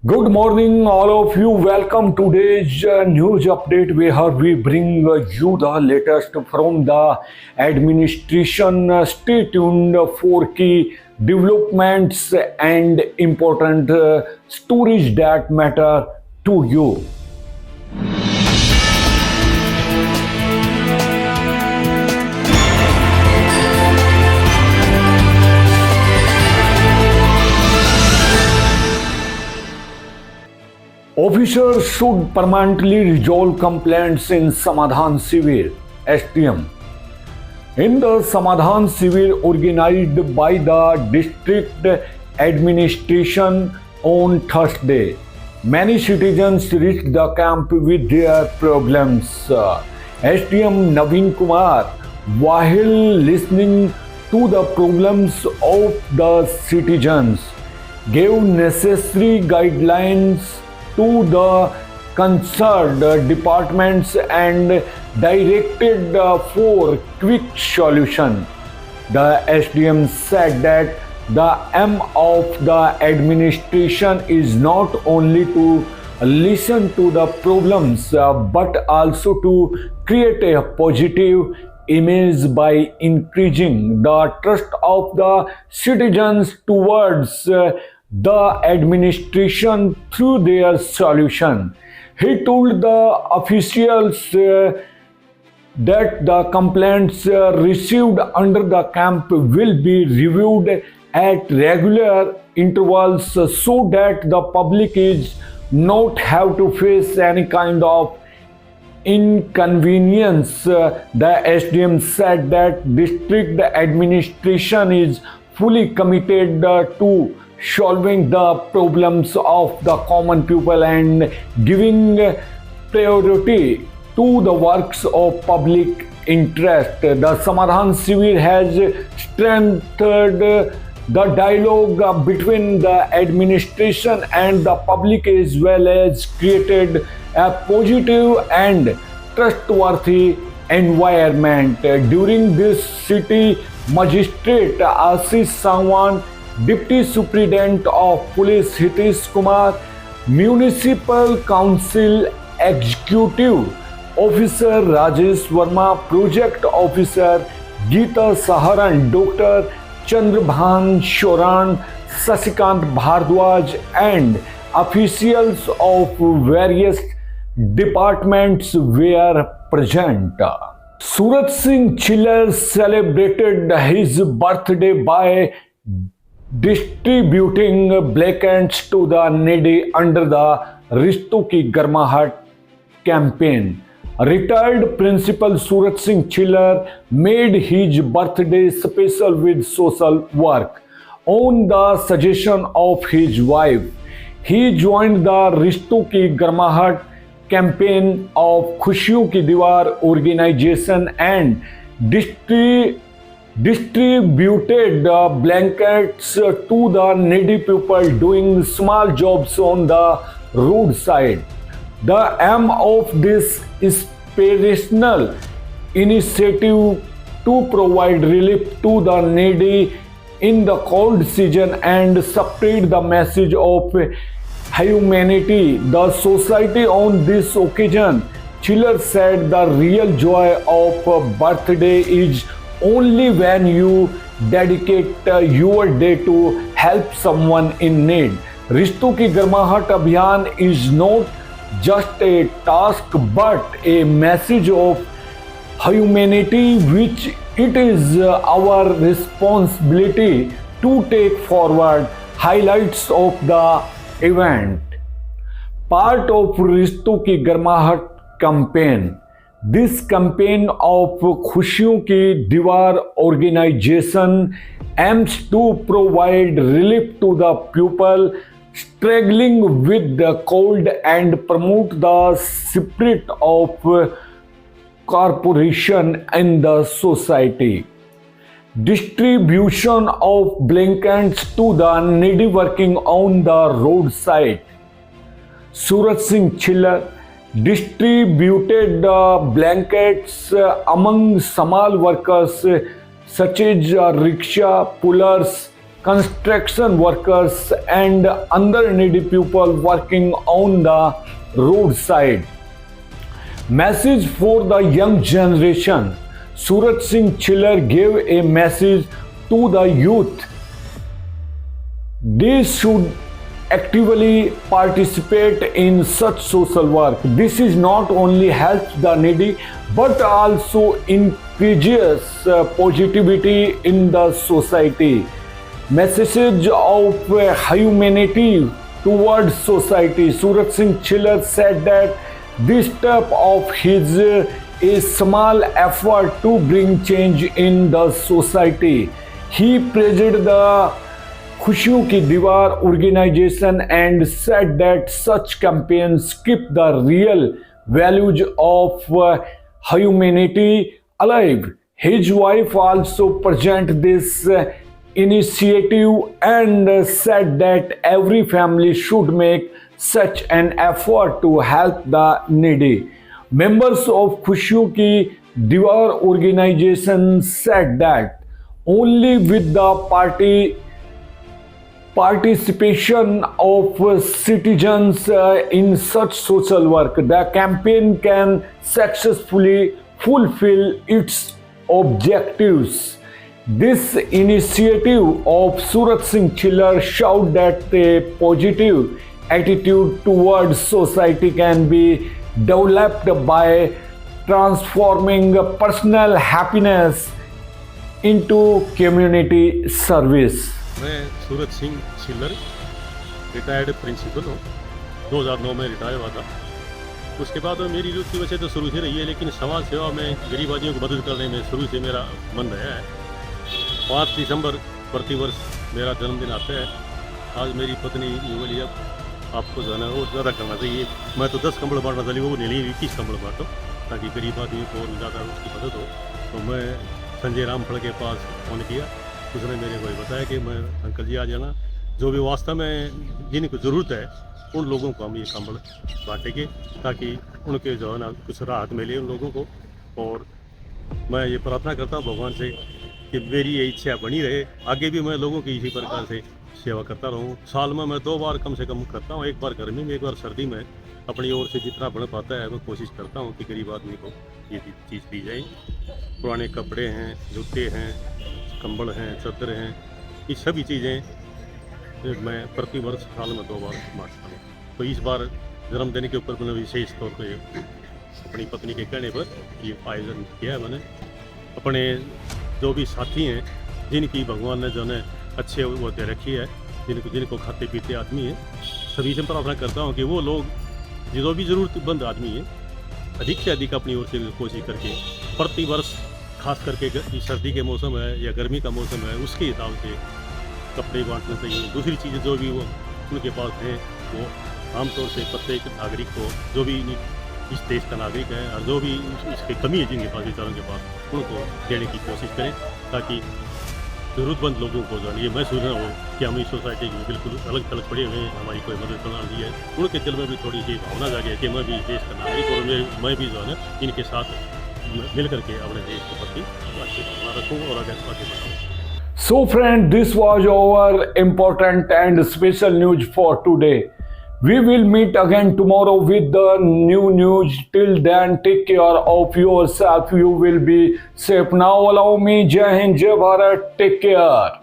Good morning, all of you. Welcome to today's news update where we bring you the latest from the administration. Stay tuned for key developments and important stories that matter to you. Officers should permanently resolve complaints in Samadhan Shivir, STM. In the Samadhan Shivir organized by the district administration on Thursday, many citizens reached the camp with their problems. STM Naveen Kumar, while listening to the problems of the citizens, gave necessary guidelines to the concerned departments and directed for quick solution. The SDM said that the aim of the administration is not only to listen to the problems but also to create a positive image by increasing the trust of the citizens towards the administration through their solution. He told the officials that the complaints received under the camp will be reviewed at regular intervals so that the public is not have to face any kind of inconvenience. The SDM said that district administration is fully committed to solving the problems of the common people and giving priority to the works of public interest. The Samadhan Shivir has strengthened the dialogue between the administration and the public as well as created a positive and trustworthy environment. During this, city magistrate Ashish Sangwan, Deputy Superintendent of Police Hitesh Kumar, Municipal Council Executive Officer Rajesh Verma, Project Officer Geeta Saharan, Dr. Chandrabhan Shoran, Sasikant Bhardwaj, and officials of various departments were present. Surat Singh Chiller celebrated his birthday by distributing blankets to the needy under the Rishton Ki Garmahat campaign. Retired Principal Surat Singh Chiller made his birthday special with social work. On the suggestion of his wife, he joined the Rishton Ki Garmahat campaign of Khushiyon Ki Diwar organization and distributed blankets to the needy people doing small jobs on the roadside. The aim of this inspirational initiative to provide relief to the needy in the cold season and spread the message of humanity. The society on this occasion, Chiller said, the real joy of a birthday is only when you dedicate your day to help someone in need. Rishton Ki Garmahat Abhiyan is not just a task but a message of humanity which it is our responsibility to take forward. Highlights of the event. Part of Rishton Ki Garmahat campaign. This campaign of Khushiyon Ki Diwar organization aims to provide relief to the people struggling with the cold and promote the spirit of cooperation in the society. Distribution of blankets to the needy working on the roadside. Surat Singh Chiller distributed blankets among small workers such as rickshaw pullers construction workers, and other needy people working on the roadside. Message for the young generation. Suraj Singh Chiller gave a message to the youth. They should actively participate in such social work. This is not only helps the needy but also increases positivity in the society. Message of humanity towards society. Suraj Singh Chiller said that this step of his a small effort to bring change in the society. He praised the खुशियों की दीवार organization and said that such campaigns keep the real values of humanity alive. His wife also presented this initiative and said that every family should make such an effort to help the needy. Members of खुशियों की दीवार organization said that only with the participation of citizens in such social work, the campaign can successfully fulfill its objectives. This initiative of Suraj Singh Chiller showed that a positive attitude towards society can be developed by transforming personal happiness into community service. मैं सूरज सिंह चिल्लर retired principal हूँ। 2009 में retire हुआ था। उसके बाद मेरी रुचि वैसे तो शुरू से रही है, लेकिन समाज सेवा में गरीब आदमियों को मदद करने में शुरू से मेरा मन रहा है। 5 दिसंबर प्रतिवर्ष मेरा जन्मदिन आता है। आज मेरी पत्नी बोली अब आपको जो है ना वो ज़्यादा करना चाहिए। मैं तो 10 कंबल बांटना चाहिए, वो नहीं 21 कंबल बांटो ताकि गरीब आदमी को और ज़्यादा उसकी मदद हो। तो मैं संजय रामफल के पास फ़ोन किया। उसने मेरे को बताया कि मैं अंकल जी आ जाना, जो भी वास्तव में जिनको ज़रूरत है उन लोगों को हम ये कंबल बांटेंगे ताकि उनके जो है ना कुछ राहत मिले उन लोगों को। और मैं ये प्रार्थना करता हूँ भगवान से कि मेरी ये इच्छा बनी रहे, आगे भी मैं लोगों की इसी प्रकार से सेवा करता रहूँ। साल में मैं 2 बार कम से कम करता हूँ, एक बार गर्मी में, एक बार सर्दी में। अपनी ओर से जितना बन पाता है मैं कोशिश करता हूँ कि गरीब आदमी को ये चीज़ दी जाए। पुराने कपड़े हैं, जूते हैं, कंबल हैं, चादर हैं, ये सभी चीज़ें मैं प्रति वर्ष साल में 2 बार बांटता हूँ। तो इस बार जन्मदिन के ऊपर मैंने विशेष तौर पर अपनी पत्नी के कहने पर ये आयोजन किया है। मैंने अपने जो भी साथी हैं जिनकी भगवान ने जो है अच्छे वो दे रखी है, जिनको खाते पीते आदमी हैं, सभी से प्रार्थना करता हूँ कि वो लोग जो भी ज़रूरतमंद आदमी है अधिक से अधिक अपनी ओर से कोशिश करके प्रति वर्ष, खास करके इस सर्दी के मौसम है या गर्मी का मौसम है, उसके हिसाब से कपड़े बांटने चाहिए। दूसरी चीज़ें जो भी वो उनके पास हैं वो आमतौर से प्रत्येक नागरिक को, जो भी इस देश का नागरिक है और जो भी इसकी कमी है जिनके पास, बेचारों के पास, उनको देने की कोशिश करें ताकि ज़रूरतमंद लोगों को जो ये महसूस न हो कि हम इस सोसाइटी में बिल्कुल अलग थलग पड़े हुए हैं, हमारी कोई मदद करना नहीं है। उनके दिल में भी थोड़ी सी भावना जागे कि मैं भी इस देश का नागरिक और मैं भी जो है ना इनके साथ मिल करके अपने देश के प्रति अच्छी भावना रखूँ और आगे बढ़ूँ। So friend, this was our important and special news for today. We will meet again tomorrow with the new news. Till then, take care of yourself. You will be safe. Now allow me, Jai Hind, Jai Bharat. Take care.